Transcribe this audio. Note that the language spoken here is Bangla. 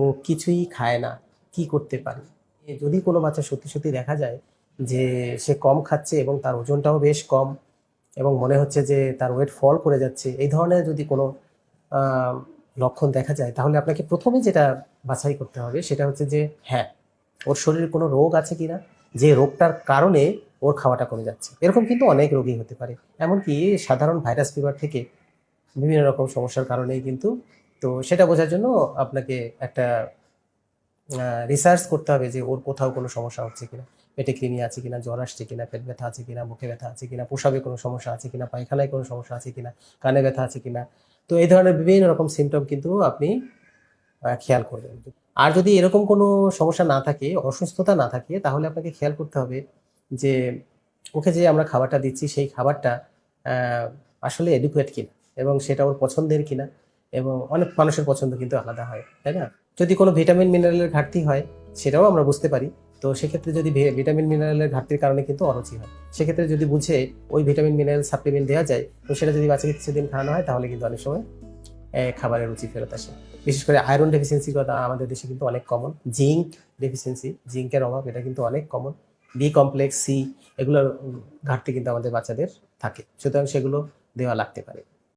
ও কিছুই খায় না, কি করতে পারি? যদি কোনো বাচ্চা সত্যি, সত্যি দেখা যায় যে সে কম খাচ্ছে এবং তার ওজনটাও বেশ কম এবং মনে হচ্ছে যে তার ওয়েট ফল করে যাচ্ছে, এই ধরনের যদি কোনো আ লক্ষণ দেখা যায়, তাহলে আপনাকে ১ম এ যেটা বাছাই করতে হবে সেটা হচ্ছে যে হ্যাঁ, ওর শরীরে কোনো রোগ আছে কিনা? যে রোগটার কারণে ওর খাওয়াটা কমে যাচ্ছে। এরকম কিন্তু অনেক রোগই হতে পারে। এমনকি সাধারণ ভাইরাস ফিভার থেকে বিভিন্ন রকম সমস্যার কারণেই কিন্তু, তো সেটা বোঝার জন্য আপনাকে একটা রিসার্চ করতে হবে যে ওর কোথাও কোনো সমস্যা হচ্ছে কিনা, পেটে কৃমি আছে কিনা, জ্বর আসছে কিনা, পেট ব্যথা আছে কিনা, মুখে ব্যথা আছে কিনা, প্রস্রাবে কোনো সমস্যা আছে কিনা, পায়খানায় কোনো সমস্যা আছে কিনা, কানে ব্যথা আছে কিনা। তো এই ধরনের বিভিন্ন রকম সিমটম কিন্তু আপনি খেয়াল করবেন। আর যদি এরকম কোনো সমস্যা না থাকে, অসুস্থতা না থাকে, তাহলে আপনাকে খেয়াল করতে হবে যে ওকে যে আমরা খাবারটা দিচ্ছি সেই খাবারটা আসলে এডুকুয়েট কিনা এবং সেটা ওর পছন্দের কিনা। এবং অনেক মানুষের পছন্দ কিন্তু আলাদা হয়, তাই না? যদি কোনো ভিটামিন মিনারেলের ঘাটতি হয়, সেটাও আমরা বুঝতে পারি। তো সেক্ষেত্রে যদি ভিটামিন মিনারেলের ঘাটতির কারণে কিন্তু অরুচি হয়, সেক্ষেত্রে যদি বুঝে ওই ভিটামিন মিনারেল সাপ্লিমেন্ট দেওয়া যায়, তো সেটা যদি বাচ্চাকে কিছুদিন খাওয়ানো হয়, তাহলে কিন্তু অনেক সময় খাবারের রুচি ফেরত আসে। বিশেষ করে আয়রন ডেফিসিয়েন্সির কথা আমাদের দেশে কিন্তু অনেক কমন। জিঙ্ক ডেফিসিয়েন্সি, জিঙ্কের অভাব, এটা কিন্তু অনেক কমন। বি কমপ্লেক্স, সি, এগুলোর ঘাটতি কিন্তু আমাদের বাচ্চাদের থাকে। সুতরাং সেগুলো দেওয়া লাগতে পারে।